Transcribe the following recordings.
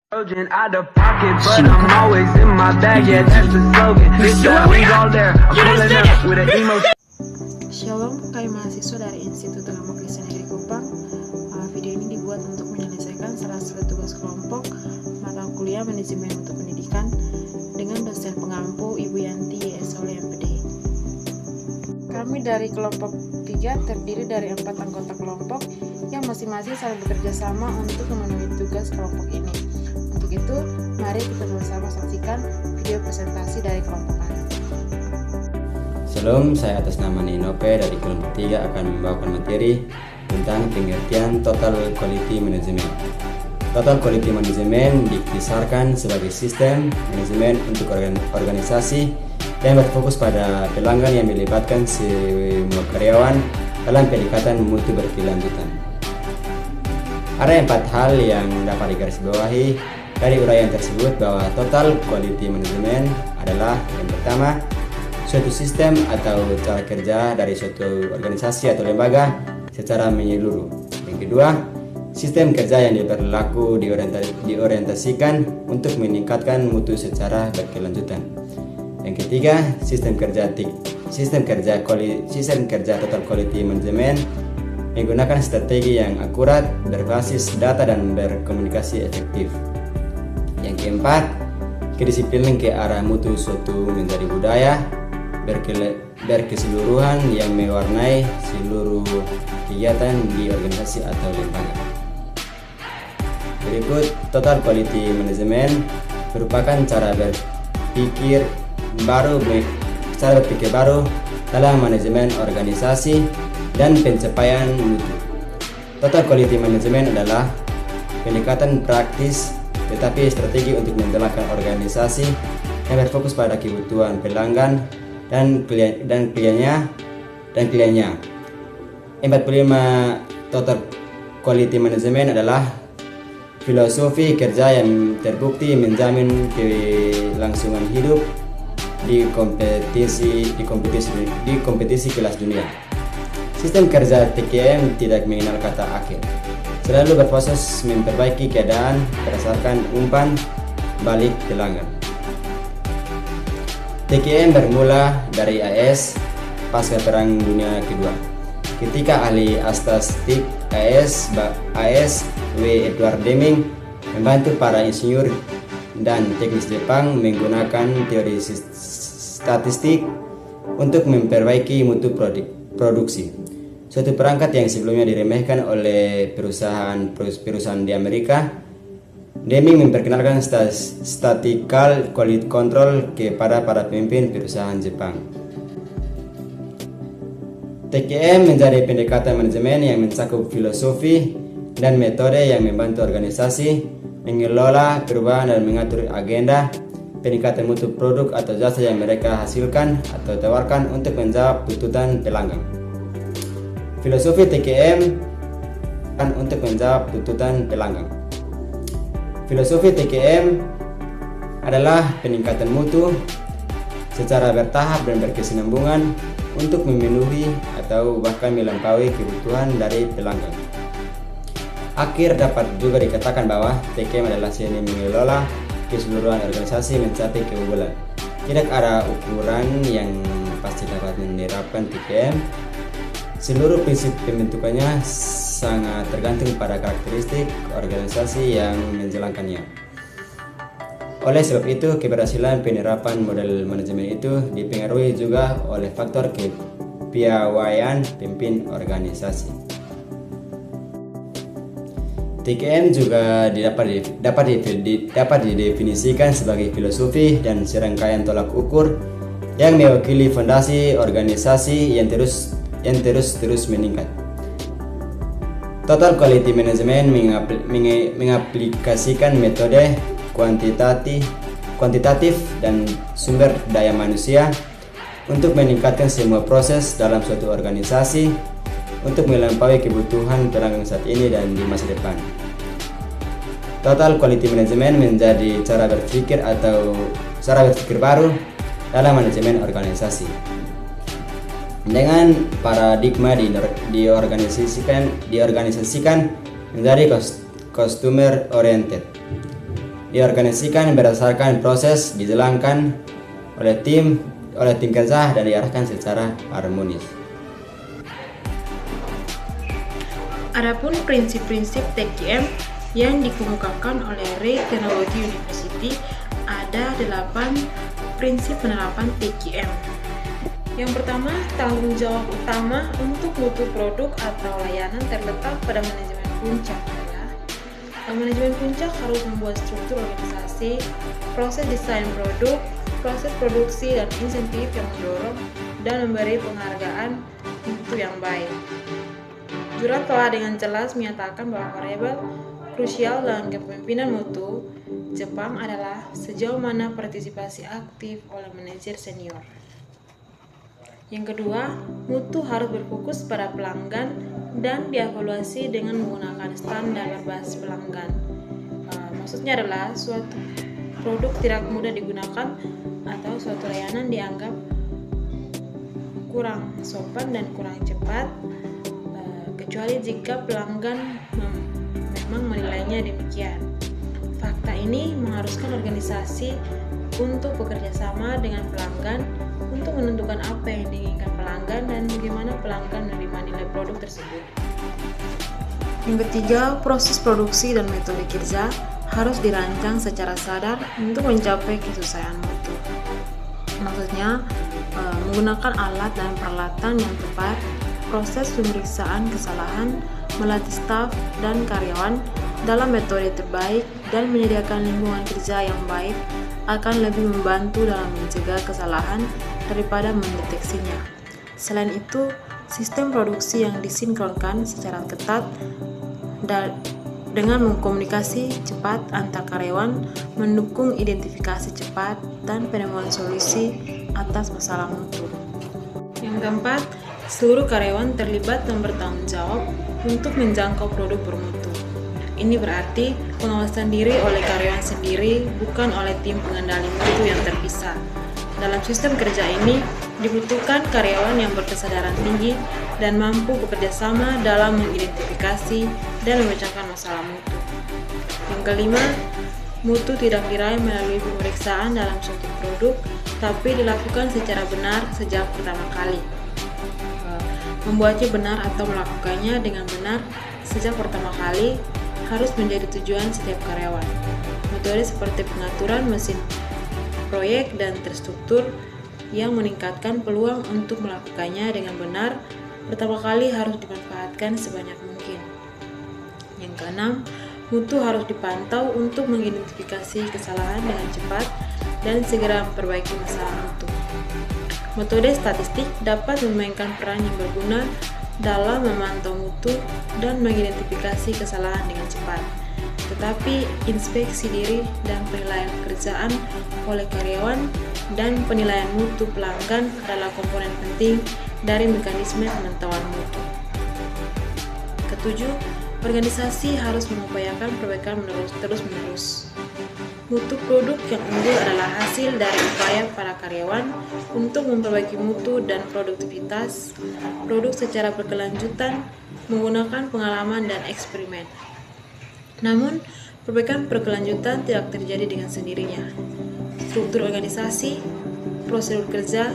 Trojan out of pocket, but I'm always in my bag. Yeah, that's the slogan. It's always all there. I'm pulling up with an emo. Shalom, kami mahasiswa dari Institut Agama Kristen Negeri Kupang. Video ini dibuat untuk menyelesaikan salah satu tugas kelompok mata kuliah manajemen untuk pendidikan dengan dosen pengampu Ibu Yanti YSOL MPD. Kami dari kelompok 3 terdiri dari 4 anggota kelompok yang masing-masing saling bekerja sama untuk memenuhi tugas kelompok ini. Untuk itu, mari kita bersama saksikan video presentasi dari kelompok kami. Shalom, saya atas nama Ninope dari kelompok 3 akan membawakan materi tentang pengertian Total Quality Management. Total Quality Management dikisarkan sebagai sistem manajemen untuk organisasi yang berfokus pada pelanggan yang melibatkan semua karyawan dalam peningkatan mutu berkelanjutan. Ada 4 hal yang dapat digarisbawahi dari uraian tersebut bahwa Total Quality Management adalah yang pertama, suatu sistem atau cara kerja dari suatu organisasi atau lembaga secara menyeluruh. Yang kedua, sistem kerja yang berlaku diorientasikan untuk meningkatkan mutu secara berkelanjutan. Yang ketiga, sistem kerja Total Quality Management menggunakan strategi yang akurat, berbasis data dan berkomunikasi efektif. Yang keempat, kedisiplinan ke arah mutu suatu menjadi budaya berkeseluruhan yang mewarnai seluruh kegiatan di organisasi atau lembaga. Berikut, Total Quality Management merupakan cara berpikir baru dalam manajemen organisasi dan pencapaian mutu. Total Quality Management adalah pendekatan praktis tetapi strategi untuk menjalankan organisasi yang berfokus pada kebutuhan pelanggan dan kliennya. 45 Total Quality Management adalah filosofi kerja yang terbukti menjamin kelangsungan hidup di kompetisi kelas dunia. Sistem kerja TQM tidak mengenal kata akhir, selalu berproses memperbaiki keadaan berdasarkan umpan balik pelanggan. TQM bermula dari AS pasca Perang Dunia Kedua, ketika ahli statistik AS W. Edward Deming membantu para insinyur dan teknis Jepang menggunakan teori statistik untuk memperbaiki mutu produksi. Suatu perangkat yang sebelumnya diremehkan oleh perusahaan di Amerika, Deming memperkenalkan statistical quality control kepada para pemimpin perusahaan Jepang. TQM menjadi pendekatan manajemen yang mencakup filosofi dan metode yang membantu organisasi mengelola perubahan dan mengatur agenda peningkatan mutu produk atau jasa yang mereka hasilkan atau tawarkan untuk menjawab tuntutan pelanggan. Filosofi TQM untuk menjawab tuntutan pelanggan. Filosofi TQM adalah peningkatan mutu secara bertahap dan berkesinambungan untuk memenuhi atau bahkan melampaui kebutuhan dari pelanggan. Akhir dapat juga dikatakan bahwa TQM adalah seni mengelola keseluruhan organisasi mencapai keunggulan. Tidak ada ukuran yang pasti dapat menerapkan TQM. Seluruh prinsip pembentukannya sangat tergantung pada karakteristik organisasi yang menjalankannya. Oleh sebab itu, keberhasilan penerapan model manajemen itu dipengaruhi juga oleh faktor kepiawaian pemimpin organisasi. TQM juga dapat didefinisikan sebagai filosofi dan serangkaian tolak ukur yang mewakili fondasi organisasi yang terus meningkat. Total Quality Management mengaplikasikan metode kuantitatif dan sumber daya manusia untuk meningkatkan semua proses dalam suatu organisasi untuk melampaui kebutuhan pelanggan saat ini dan di masa depan. Total Quality Management menjadi cara berpikir baru dalam manajemen organisasi. Dengan paradigma diorganisasikan menjadi customer oriented. diorganisasikan berdasarkan proses, dijalankan oleh tim kerja dan diarahkan secara harmonis. Adapun prinsip-prinsip TQM yang dikemukakan oleh Ray Technology University, ada 8 prinsip penerapan TQM. Yang pertama, tanggung jawab utama untuk mutu produk atau layanan terletak pada manajemen puncak. Manajemen puncak harus membuat struktur organisasi, proses desain produk, proses produksi, dan insentif yang mendorong dan memberi penghargaan mutu yang baik. Jurat telah dengan jelas menyatakan bahwa variabel krusial dalam kepemimpinan mutu Jepang adalah sejauh mana partisipasi aktif oleh manajer senior. Yang kedua, mutu harus berfokus pada pelanggan dan dievaluasi dengan menggunakan standar berbasis pelanggan. Maksudnya adalah suatu produk tidak mudah digunakan atau suatu layanan dianggap kurang sopan dan kurang cepat, kecuali jika pelanggan memang menilainya demikian. Fakta ini mengharuskan organisasi untuk bekerja sama dengan pelanggan untuk menentukan apa yang diinginkan pelanggan dan bagaimana pelanggan menerima nilai produk tersebut. Yang ketiga, proses produksi dan metode kerja harus dirancang secara sadar untuk mencapai kesesuaian mutu. Maksudnya, menggunakan alat dan peralatan yang tepat, proses pemeriksaan kesalahan, melatih staf dan karyawan dalam metode terbaik, dan menyediakan lingkungan kerja yang baik akan lebih membantu dalam mencegah kesalahan daripada mendeteksinya. Selain itu, sistem produksi yang disinkronkan secara ketat dengan mengkomunikasi cepat antar karyawan mendukung identifikasi cepat dan penemuan solusi atas masalah mutu. Yang keempat, seluruh karyawan terlibat dan bertanggung jawab untuk menjangkau produk bermutu. Ini berarti pengawasan diri oleh karyawan sendiri, bukan oleh tim pengendali mutu yang terpisah. Dalam sistem kerja ini, dibutuhkan karyawan yang berkesadaran tinggi dan mampu bekerja sama dalam mengidentifikasi dan memecahkan masalah mutu. Yang kelima, mutu tidak diraih melalui pemeriksaan dalam suatu produk, tapi dilakukan secara benar sejak pertama kali. Membuatnya benar atau melakukannya dengan benar sejak pertama kali harus menjadi tujuan setiap karyawan. Metode seperti pengaturan mesin proyek dan terstruktur yang meningkatkan peluang untuk melakukannya dengan benar pertama kali harus dimanfaatkan sebanyak mungkin. Yang keenam, mutu harus dipantau untuk mengidentifikasi kesalahan dengan cepat dan segera memperbaiki masalah mutu. Metode statistik dapat memainkan peran yang berguna dalam memantau mutu dan mengidentifikasi kesalahan dengan cepat. Tetapi inspeksi diri dan penilaian pekerjaan oleh karyawan dan penilaian mutu pelanggan adalah komponen penting dari mekanisme pemantauan mutu. Ketujuh, organisasi harus mengupayakan perbaikan terus-menerus. Mutu produk yang unggul adalah hasil dari upaya para karyawan untuk memperbaiki mutu dan produktivitas produk secara berkelanjutan menggunakan pengalaman dan eksperimen. Namun, perbaikan berkelanjutan tidak terjadi dengan sendirinya. Struktur organisasi, prosedur kerja,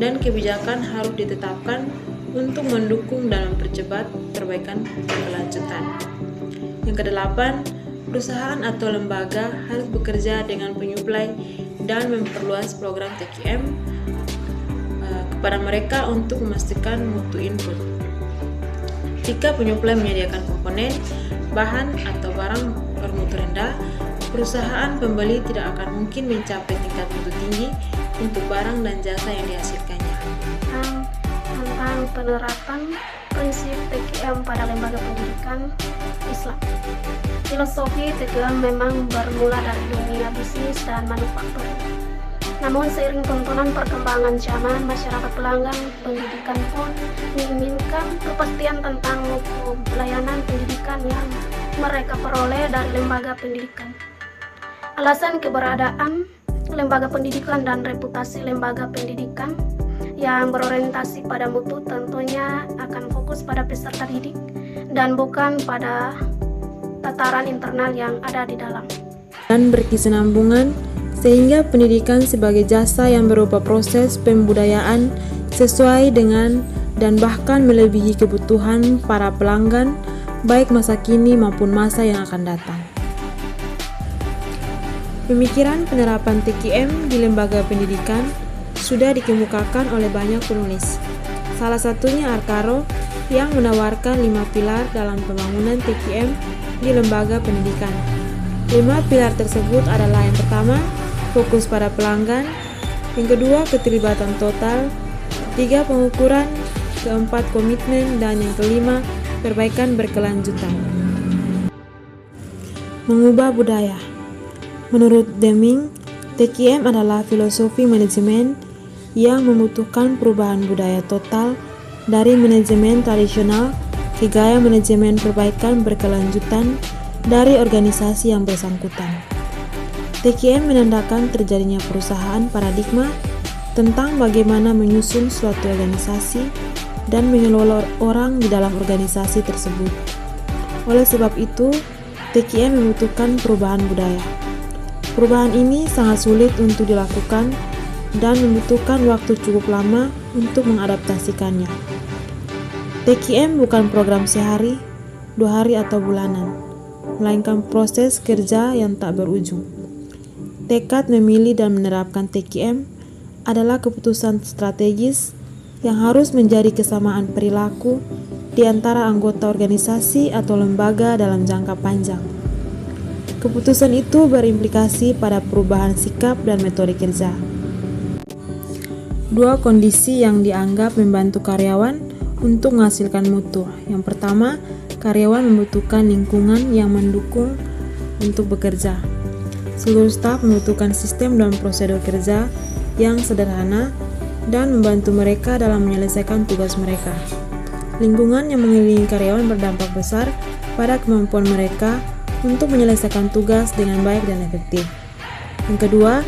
dan kebijakan harus ditetapkan untuk mendukung dan mempercepat perbaikan berkelanjutan. Yang kedelapan, perusahaan atau lembaga harus bekerja dengan penyuplai dan memperluas program TQM kepada mereka untuk memastikan mutu input. Jika penyuplai menyediakan komponen, bahan, atau barang bermutu rendah, perusahaan pembeli tidak akan mungkin mencapai tingkat mutu tinggi untuk barang dan jasa yang dihasilkannya. Tentang penerapan prinsip TQM pada lembaga pendidikan Islam. Filosofi TQM memang bermula dari dunia bisnis dan manufaktur. Namun seiring tuntunan perkembangan zaman, masyarakat pelanggan pendidikan pun menginginkan kepastian tentang mutu pelayanan pendidikan yang mereka peroleh dari lembaga pendidikan. Alasan keberadaan lembaga pendidikan dan reputasi lembaga pendidikan yang berorientasi pada mutu tentunya akan fokus pada peserta didik dan bukan pada tataran internal yang ada di dalam. dan berkesinambungan, sehingga pendidikan sebagai jasa yang berupa proses pembudayaan sesuai dengan dan bahkan melebihi kebutuhan para pelanggan, baik masa kini maupun masa yang akan datang. Pemikiran penerapan TKM di lembaga pendidikan sudah dikemukakan oleh banyak penulis. Salah satunya Arcaro yang menawarkan 5 pilar dalam pembangunan TKM di lembaga pendidikan. 5 pilar tersebut adalah: yang pertama, fokus pada pelanggan; yang kedua, keterlibatan total; 3, pengukuran; keempat, komitmen; dan yang kelima, perbaikan berkelanjutan. Mengubah budaya. Menurut Deming, TKM adalah filosofi manajemen yang membutuhkan perubahan budaya total dari manajemen tradisional ke gaya manajemen perbaikan berkelanjutan dari organisasi yang bersangkutan. TKM menandakan terjadinya perubahan paradigma tentang bagaimana menyusun suatu organisasi dan mengelola orang di dalam organisasi tersebut. Oleh sebab itu, TKM membutuhkan perubahan budaya. Perubahan ini sangat sulit untuk dilakukan dan membutuhkan waktu cukup lama untuk mengadaptasikannya. TKM bukan program sehari, 2 hari atau bulanan, melainkan proses kerja yang tak berujung. Tekad memilih dan menerapkan TKM adalah keputusan strategis yang harus menjadi kesamaan perilaku di antara anggota organisasi atau lembaga dalam jangka panjang. Keputusan itu berimplikasi pada perubahan sikap dan metode kerja. 2 kondisi yang dianggap membantu karyawan untuk menghasilkan mutu. Yang pertama, karyawan membutuhkan lingkungan yang mendukung untuk bekerja. Seluruh staf membutuhkan sistem dan prosedur kerja yang sederhana dan membantu mereka dalam menyelesaikan tugas mereka. Lingkungan yang mengelilingi karyawan berdampak besar pada kemampuan mereka untuk menyelesaikan tugas dengan baik dan efektif. Yang kedua,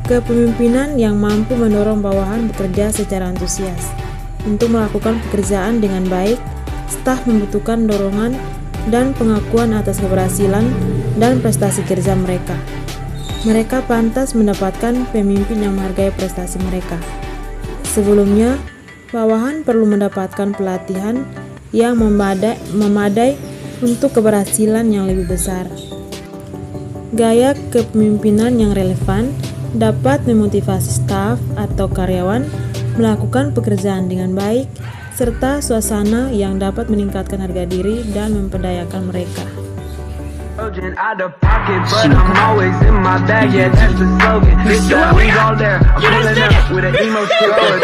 kepemimpinan yang mampu mendorong bawahan bekerja secara antusias. Untuk melakukan pekerjaan dengan baik, staf membutuhkan dorongan dan pengakuan atas keberhasilan dan prestasi kerja mereka. Mereka pantas mendapatkan pemimpin yang menghargai prestasi mereka. Sebelumnya, bawahan perlu mendapatkan pelatihan yang memadai untuk keberhasilan yang lebih besar. Gaya kepemimpinan yang relevan dapat memotivasi staf atau karyawan melakukan pekerjaan dengan baik, serta suasana yang dapat meningkatkan harga diri dan memperdayakan mereka. Out of pocket, but I'm always in my bag. Yeah, that's the slogan. It's always all there. I'm pulling up with an emo sticker.